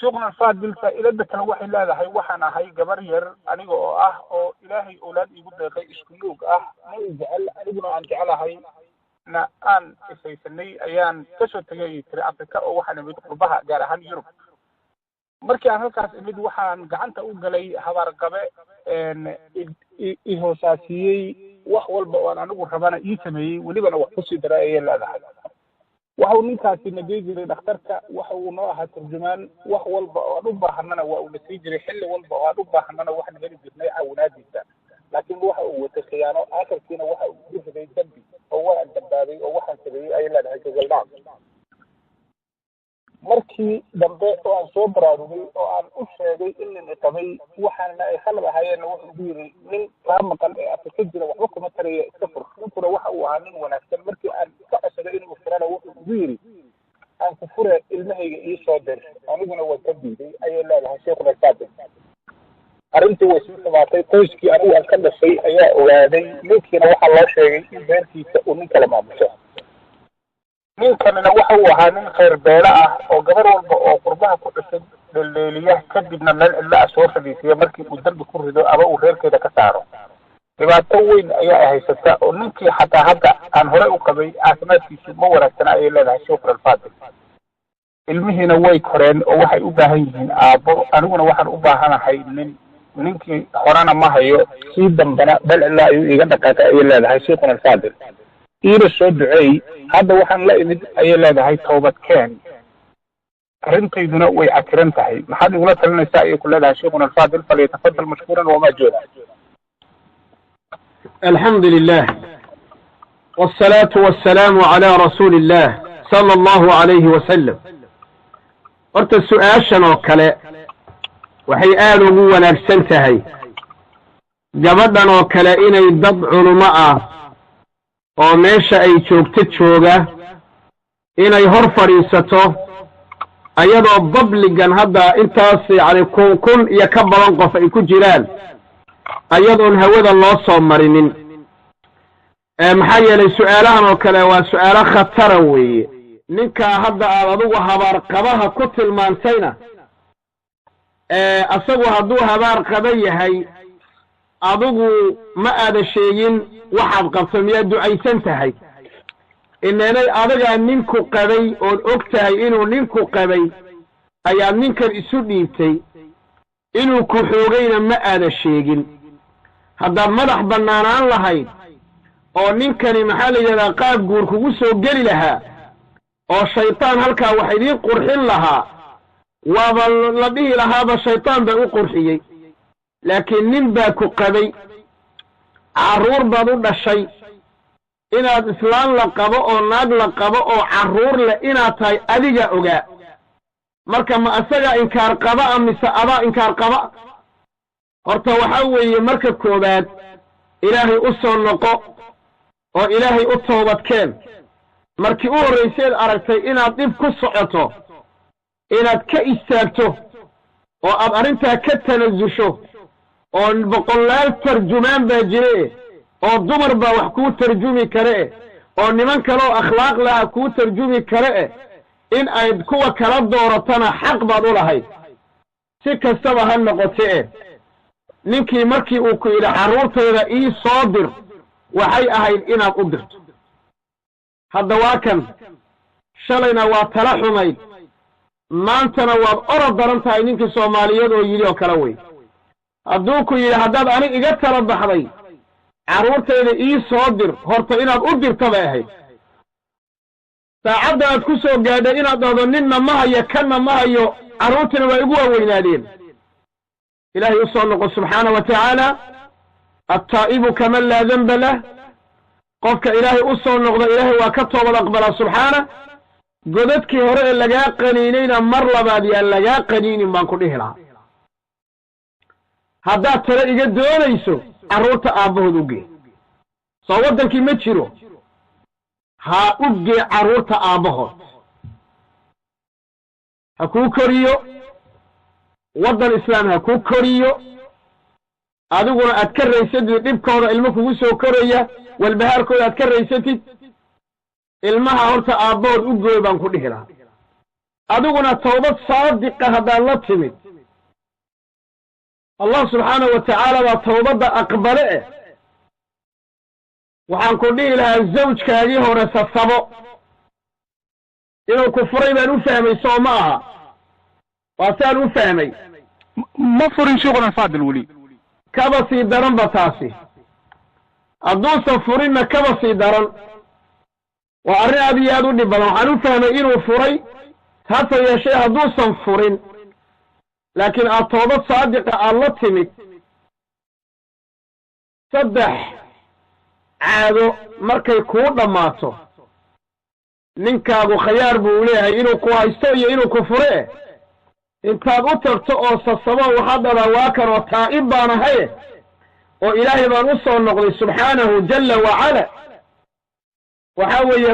شغلنا فاضل فإذا كان واحد لا هاي وحنا هاي جبرير أنا أو إلهي أولاد يقول لي إسكنوك ما يجعل أنا عن جعلها هاي أن إسيسني أيان كشوت تجي في أفريقيا أو وحنا بيتقربها جارها اليوروب markii aan halkaas imid waxaan gacanta u galay habaarqabe ihoosaasiyey wax walba oo aan anigu rabana ii sameeyey welibana wax kusii daray ayay leedahay waxa uu ninkaasi nagey jiray dhakhtarka waxa uu noo ahaa turjumaan wax walba oo aan u baahanana waa uu nasii jiray xilli walba oo aan u baahanana waxaan heli jirnay caawinaadiisa laakiin waxa uu watay khiyaano aakhirkiina waxa uu ku riday dambi oo waa dambaabay oo waxaan sameeyey ayay leedahay gogoldhac markii dambe oo aan soo baraarugay oo aan u sheegay in la niqabay waxaana ay khalad ahaayeen wuxuu ugu yiri nin kaa maqan ee Afrika jira waxba kuma taraya iska fur ninkuna waxa uu ahaa nin wanaagsan markii aan ka codsaday inuu furana wuxuu ugu yiri aan ku fure ilmahayga ii soo dir aniguna waa ka diiday ayay leedahay sheekuna saabir arrintii way soo sabaatay qoyskii anigu aan ka dhashay ayaa ogaaday ninkiina waxaa loo sheegay in beerkiisa uu nin kala maamusho ninkanina waxa uu ahaa nin khayr beela ah oo gabar walba oo qurbaha ku dhashay dhaleeliya kadibna meel cidla soo fadhiisiya markii uu dambi ku rido ama uu reerkeeda ka saaro dhibaato weyn ayaa haysata oo ninkii xataa hadda aan hore u qabay caafimaadkiisu ma wanaagsana ayay leedahay shukr alfaadil ilmihiina way koreen oo waxay u baahan yihiin aabbo aniguna waxaan u baahanahay ninkii horena ma hayo sii dambana bal cidla ayuu iga dhaqaaqay ayay leedahay shukr alfaadil إيرا سود عي هذا وحن لا يمد أي لا ده هاي توبة كان رنقي دنا ويعكرن تهي ما حد يقول لنا النساء كل هذا شيخنا الفاضل فليتفضل مشكورا وما جولا. الحمد لله والصلاة والسلام على رسول الله صلى الله عليه وسلم. قلت السؤال شنو كلا وحي آلوا هو نفسن تهي جبدنا وكلا إنا يضب علماء oo meesha ay joogto jooga inay hor fadhiisato ayadoo babligan hadda intaas yani kun iyo ka badan qof ay ku jiraan ayadoon hawada loo soo marinin maxaa yeelay su'aalahan oo kale waa su'aalo khatara weeye ninka hadda aad adigu habaar qabaha ku tilmaantayna asagu hadduu habaar qaba yahay adigu ma aada sheegin waxaad qabto miyaad ducaysan tahay inanay adagaa ninku qabay ood og tahay inuu ninku qabay ayaad ninkan isu dhiibtay inuu ku xoogayna ma aada sheegin haddaad madax bannaanaan lahayd oo ninkani maxaa la yidhahdaa qaab guur kugu soo geli lahaa oo shaytaan halkaa wax idiin qurxin lahaa waaba la dhihi lahaaba shaytaan baa u qurxiyey laakiin nin baa ku qabay carruur baad u dhashay inaad islaan la qabo oo naag la qabo oo carruur leh inaad tahay adiga ogaa marka ma asaga inkaar qaba a mise adaa inkaar qaba horta waxaa weeye marka koowaad ilaahay u soo noqo oo ilaahay u toobadkeen markii u horrayseed aragtay inaad dhib ku socoto inaad ka istaagto oo aad arrintaa ka tanasusho oo boqolaal tarjumaan baa jire oo dumar baa wax kuu tarjumi kare oo niman kaloo akhlaaq laha kuu tarjumi kare in ay kuwa kala dooratana xaq baad u lahayd si kastaba ha noqotee ninkii markii uu ku yidhi carruurtayda ii soo dir waxay ahayd inaad u dirto hadda waa kan shalayna waa tala xumayd maantana waad orod daran tahay ninkii soomaaliyeed oo yidhi oo kala wey hadduu ku yidhi haddaad anig iga tala baxday carruurtayda ii soo dir horta inaad u dirta bay ahayd saacadda aad ku soo gaadhay inaad dhahdo ninna ma hayo kanna ma hayo carruurtina waa igu waaweynaadeen ilaahay u soo noqo subxaana wa tacaala attaa'ibu kaman laa denba lah qofka ilaahay u soo noqdo ilaahay waa ka toobad aqbalaa subxaana godadkii hore ee lagaa qaniinayna mar labaad yaan lagaa qaniinin baan ku dhihi lahaa haddaad tale iga doonayso carruurta aabbahood u gee soo waddankii ma jiro ha u gee carruurta aabbahood ha kuu koriyo waddan islaam ha kuu koriyo adiguna aad ka raysatid dhibkooda ilmo kugu soo koraya walbahaarkooda aad ka raysatid ilmaha horta aabbood u gooy baan ku dhihi lahaa adiguna tawbad saadiqa haddaad la timid allah subxaanahu wa tacaala baa tawbadda aqbale waxaan ku dhihi lahaa zawjkaagii hore sasabo inuu ku furay baan u fahmay soo ma aha waa saan u fahmay ma furin sheekhuna faadil weli kaba sii daran ba taasi hadduusan furinna kaba sii daran waa arrin aad iyo aad u dhib badan waxaan u fahmay inuu furay hase yeeshee hadduusan furin laakiin aad toobad saadiqa aad la timid 3 caado markay kuu dhammaato ninkaagu khayaar buu leeyahay inuu ku haysto iyo inuu ku fure intaad u tagto oo sasabo waxaad dhadaa waa kan oo taa'ib baan ahaye oo ilaahay baan u soo noqday subxaanahu jalla wacala waxaa weeye